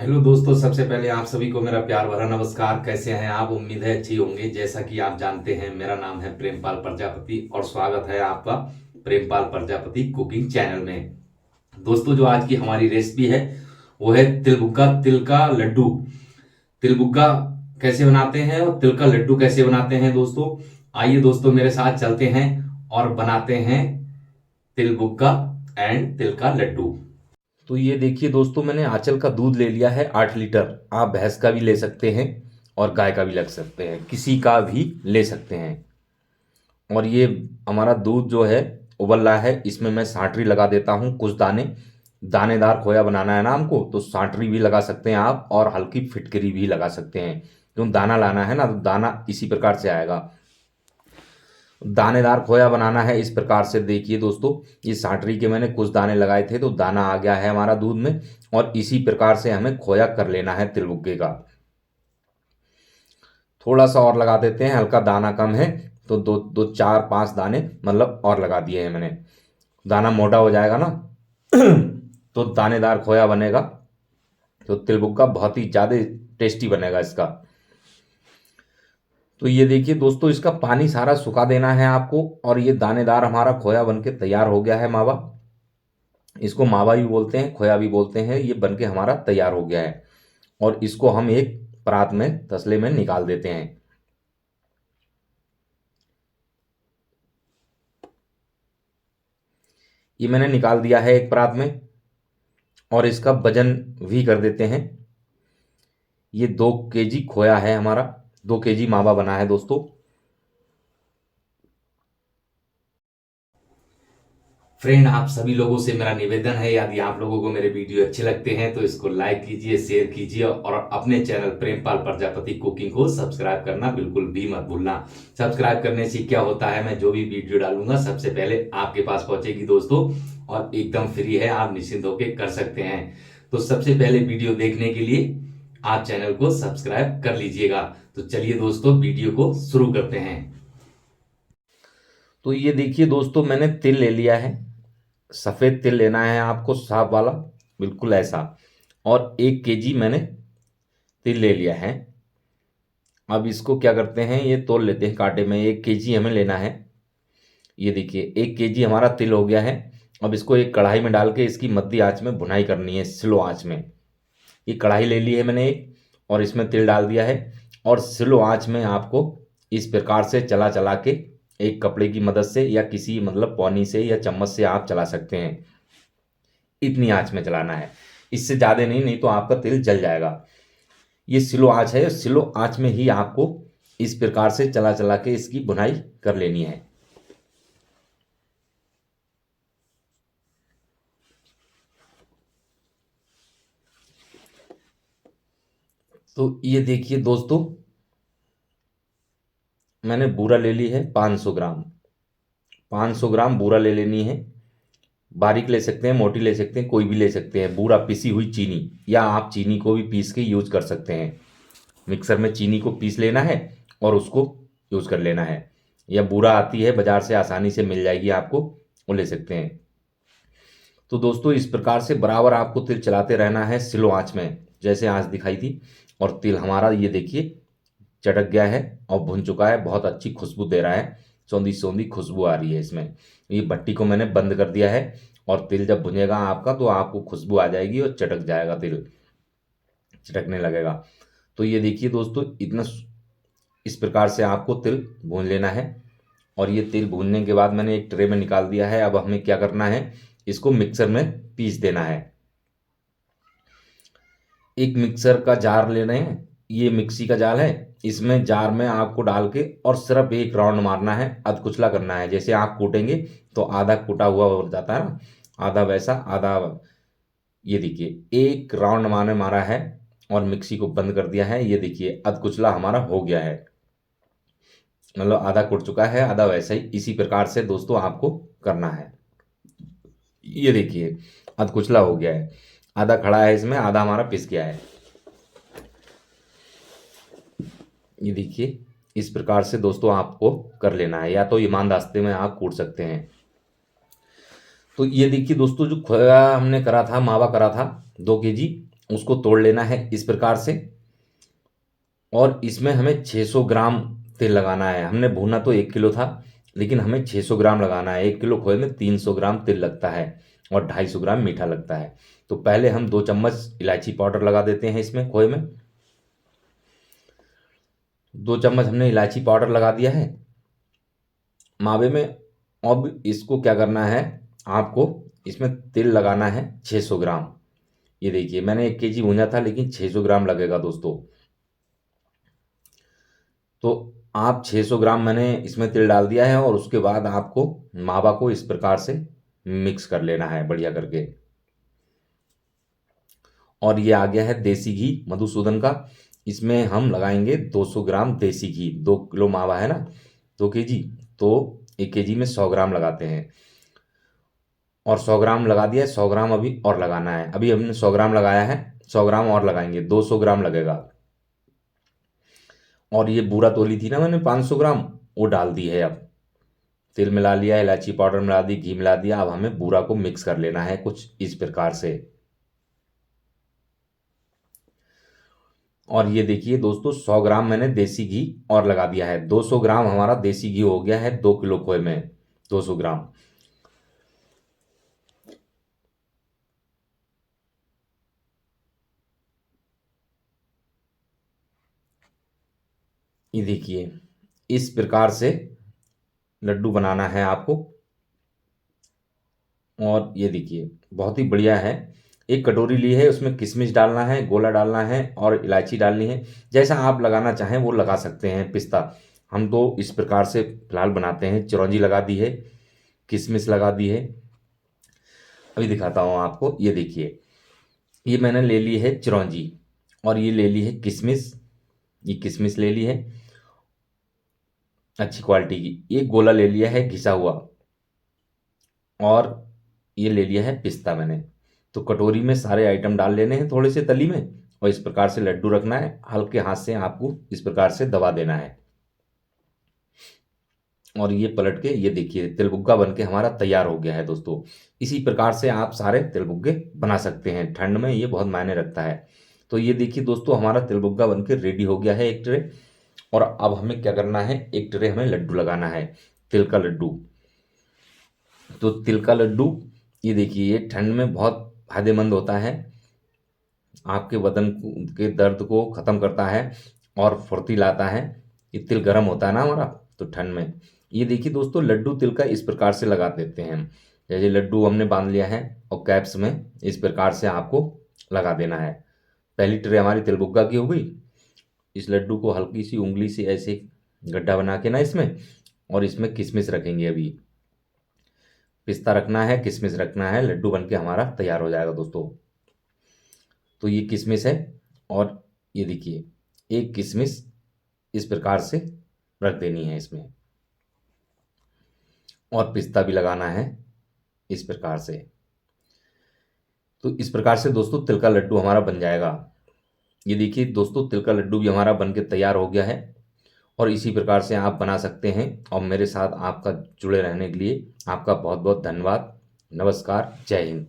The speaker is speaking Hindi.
हेलो दोस्तों, सबसे पहले आप सभी को मेरा प्यार भरा नमस्कार। कैसे हैं आप? उम्मीद है अच्छी होंगे। जैसा कि आप जानते हैं, मेरा नाम है प्रेमपाल प्रजापति और स्वागत है आपका प्रेमपाल प्रजापति कुकिंग चैनल में। दोस्तों, जो आज की हमारी रेसिपी है वो है तिल का लड्डू। तिल बुग्गा कैसे बनाते हैं और तिल का लड्डू कैसे बनाते हैं दोस्तों, आइए दोस्तों मेरे साथ चलते हैं और बनाते हैं तिल बुग्गा एंड तिल का लड्डू। तो ये देखिए दोस्तों, मैंने आंचल का दूध ले लिया है 8 लीटर। आप भैंस का भी ले सकते हैं और गाय का भी ले सकते हैं, किसी का भी ले सकते हैं। और ये हमारा दूध जो है उबल रहा है, इसमें मैं सांठरी लगा देता हूँ कुछ दाने। दानेदार खोया बनाना है ना हमको, तो सांठरी भी लगा सकते हैं आप और हल्की फिटकरी भी लगा सकते हैं। क्यों, दाना लाना है ना, तो दाना इसी प्रकार से आएगा। दानेदार खोया बनाना है इस प्रकार से। देखिए दोस्तों, ये सांठरी के मैंने कुछ दाने लगाए थे तो दाना आ गया है हमारा दूध में। और इसी प्रकार से हमें खोया कर लेना है तिल बुग्गे का। थोड़ा सा और लगा देते हैं, हल्का दाना कम है तो दो दो चार पांच दाने मतलब और लगा दिए हैं मैंने। दाना मोटा हो जाएगा ना तो दानेदार खोया बनेगा, तो तिल बुग्गा बहुत ही ज़्यादा टेस्टी बनेगा इसका। तो ये देखिए दोस्तों, इसका पानी सारा सुखा देना है आपको। और ये दानेदार हमारा खोया बनके तैयार हो गया है, मावा। इसको मावा भी बोलते हैं, खोया भी बोलते हैं। ये बनके हमारा तैयार हो गया है और इसको हम एक परात में, तसले में निकाल देते हैं। ये मैंने निकाल दिया है एक परात में। और इसका वजन भी कर देते हैं। ये 2 केजी खोया है हमारा, 2 केजी मावा बना है दोस्तों। फ्रेंड, आप सभी लोगों से मेरा निवेदन है, यदि आप लोगों को मेरे वीडियो अच्छे लगते हैं तो इसको लाइक कीजिए, शेयर कीजिए और अपने चैनल प्रेमपाल प्रजापति कुकिंग को सब्सक्राइब करना बिल्कुल भी मत भूलना। सब्सक्राइब करने से क्या होता है, मैं जो भी वीडियो डालूंगा सबसे पहले आपके पास पहुंचेगी दोस्तों। और एकदम फ्री है, आप निश्चिंत होकर कर सकते हैं। तो सबसे पहले वीडियो देखने के लिए आप चैनल को सब्सक्राइब कर लीजिएगा। तो चलिए दोस्तों, वीडियो को शुरू करते हैं। तो ये देखिए दोस्तों, मैंने तिल ले लिया है। सफ़ेद तिल लेना है आपको, साफ वाला, बिल्कुल ऐसा। और 1 केजी मैंने तिल ले लिया है। अब इसको क्या करते हैं, ये तोल लेते हैं कांटे में। 1 केजी हमें लेना है। ये देखिए 1 केजी हमारा तिल हो गया है। अब इसको एक कढ़ाई में डाल के इसकी मध्य आंच में भुनाई करनी है, स्लो आंच में। ये कढ़ाई ले ली है मैंने एक, और इसमें तिल डाल दिया है। और स्लो आंच में आपको इस प्रकार से चला चला के, एक कपड़े की मदद से या किसी मतलब पौनी से या चम्मच से आप चला सकते हैं। इतनी आंच में चलाना है, इससे ज़्यादा नहीं, नहीं तो आपका तिल जल जाएगा। ये स्लो आंच है, स्लो आंच में ही आपको इस प्रकार से चला चला के इसकी भुनाई कर लेनी है। तो ये देखिए दोस्तों, मैंने बूरा ले ली है 500 ग्राम। 500 ग्राम बूरा ले लेनी है। बारीक ले सकते हैं, मोटी ले सकते हैं, कोई भी ले सकते हैं। बूरा पिसी हुई चीनी, या आप चीनी को भी पीस के यूज कर सकते हैं। मिक्सर में चीनी को पीस लेना है और उसको यूज कर लेना है। या बूरा आती है बाजार से, आसानी से मिल जाएगी आपको, वो ले सकते हैं। तो दोस्तों, इस प्रकार से बराबर आपको तिल चलाते रहना है स्लो आंच में, जैसे आंच दिखाई थी। और तिल हमारा ये देखिए चटक गया है और भुन चुका है, बहुत अच्छी खुशबू दे रहा है, सौंधी सौंधी खुशबू आ रही है इसमें। ये भट्टी को मैंने बंद कर दिया है। और तिल जब भुनेगा आपका तो आपको खुशबू आ जाएगी और चटक जाएगा, तिल चटकने लगेगा। तो ये देखिए दोस्तों, इतना इस प्रकार से आपको तिल भून लेना है। और ये तिल भूनने के बाद मैंने एक ट्रे में निकाल दिया है। अब हमें क्या करना है, इसको मिक्सर में पीस देना है। एक मिक्सर का जार ले रहे हैं, ये मिक्सी का जाल है। इसमें जार में आपको डाल के और सिर्फ एक राउंड मारना है, अधकुचला करना है। जैसे आप कूटेंगे तो आधा कूटा हुआ हो जाता है ना, आधा वैसा आधा। ये देखिए एक राउंड मारने मारा है और मिक्सी को बंद कर दिया है। ये देखिए अधकुचला हमारा हो गया है, मतलब आधा कुट चुका है, आधा वैसा ही। इसी प्रकार से दोस्तों आपको करना है। ये देखिए अधकुचला हो गया है, आधा खड़ा है इसमें, आधा हमारा पिस गया है। ये देखिए इस प्रकार से दोस्तों आपको कर लेना है, या तो ईमानदास्ते में आप कूट सकते हैं। तो ये देखिए दोस्तों, जो खोया हमने करा था, मावा करा था 2 केजी, उसको तोड़ लेना है इस प्रकार से। और इसमें हमें 600 ग्राम तेल लगाना है। हमने भूना तो 1 किलो था, लेकिन हमें 600 ग्राम लगाना है। 1 किलो खोए में 300 ग्राम तेल लगता है और 250 ग्राम मीठा लगता है। तो पहले हम 2 चम्मच इलायची पाउडर लगा देते हैं इसमें खोए में। 2 चम्मच हमने इलायची पाउडर लगा दिया है मावे में। अब इसको क्या करना है, आपको इसमें तेल लगाना है 600 ग्राम। ये देखिए मैंने 1 kg भूना था, लेकिन 600 ग्राम लगेगा दोस्तों। तो आप 600 ग्राम मैंने इसमें तेल डाल दिया है और उसके बाद आपको मावा को इस प्रकार से मिक्स कर लेना है बढ़िया करके। और ये आ गया है देसी घी मधुसूदन का। इसमें हम लगाएंगे 200 ग्राम देसी घी। 2 किलो मावा है ना, 2 kg, तो 1 kg में 100 ग्राम लगाते हैं। और 100 ग्राम लगा दिया है, 100 ग्राम अभी और लगाना है। अभी हमने 100 ग्राम लगाया है, 100 ग्राम और लगाएंगे, 200 ग्राम लगेगा। और ये बूरा तोली थी ना मैंने 500 ग्राम, वो डाल दी है। अब तेल मिला लिया, इलायची पाउडर मिला दी, घी मिला दिया। अब हमें बूरा को मिक्स कर लेना है कुछ इस प्रकार से। और ये देखिए दोस्तों 100 ग्राम मैंने देसी घी और लगा दिया है। 200 ग्राम हमारा देसी घी हो गया है 2 किलो खोए में, 200 ग्राम। ये देखिए इस प्रकार से लड्डू बनाना है आपको। और ये देखिए बहुत ही बढ़िया है। एक कटोरी ली है, उसमें किशमिश डालना है, गोला डालना है और इलायची डालनी है। जैसा आप लगाना चाहें वो लगा सकते हैं। पिस्ता हम तो इस प्रकार से फिलहाल बनाते हैं। चिरौंजी लगा दी है, किशमिश लगा दी है। अभी दिखाता हूँ आपको। ये देखिए ये मैंने ले ली है चिरौंजी, और ये ले ली है किशमिश। ये किशमिश ले ली है अच्छी क्वालिटी की। एक गोला ले लिया है घिसा हुआ, और ये ले लिया है पिस्ता मैंने। तो कटोरी में सारे आइटम डाल लेने हैं थोड़े से तली में, और इस प्रकार से लड्डू रखना है। हल्के हाथ से आपको इस प्रकार से दबा देना है। और ये पलट के ये देखिए तिलबुग्गा बन के हमारा तैयार हो गया है दोस्तों। इसी प्रकार से आप सारे तिलबुग्गे बना सकते हैं। ठंड में ये बहुत मायने रखता है। तो ये देखिए दोस्तों हमारा तिलबुग्गा बन के रेडी हो गया है एक ट्रे। और अब हमें क्या करना है, एक ट्रे हमें लड्डू लगाना है, तिल का लड्डू। तो तिल का लड्डू ये देखिए ये ठंड में बहुत फायदेमंद होता है। आपके के दर्द को ख़त्म करता है और फुर्ती लाता है। ये तिल गर्म होता है ना हमारा, तो ठंड में। ये देखिए दोस्तों लड्डू तिल का इस प्रकार से लगा देते हैं हम। जैसे लड्डू हमने बांध लिया है और कैप्स में इस प्रकार से आपको लगा देना है। पहली ट्रे हमारी तिलबुग्गा की हो गई। इस लड्डू को हल्की सी उंगली से ऐसे गड्ढा बना के ना इसमें, और इसमें किशमिश रखेंगे। अभी पिस्ता रखना है, किशमिश रखना है, लड्डू बन के हमारा तैयार हो जाएगा दोस्तों। तो ये किशमिश है, और ये देखिए एक किशमिश इस प्रकार से रख देनी है इसमें, और पिस्ता भी लगाना है इस प्रकार से। तो इस प्रकार से दोस्तों तिल का लड्डू हमारा बन जाएगा। ये देखिए दोस्तों तिल का लड्डू भी हमारा बन के तैयार हो गया है। और इसी प्रकार से आप बना सकते हैं। और मेरे साथ आपका जुड़े रहने के लिए आपका बहुत बहुत धन्यवाद। नमस्कार, जय हिंद।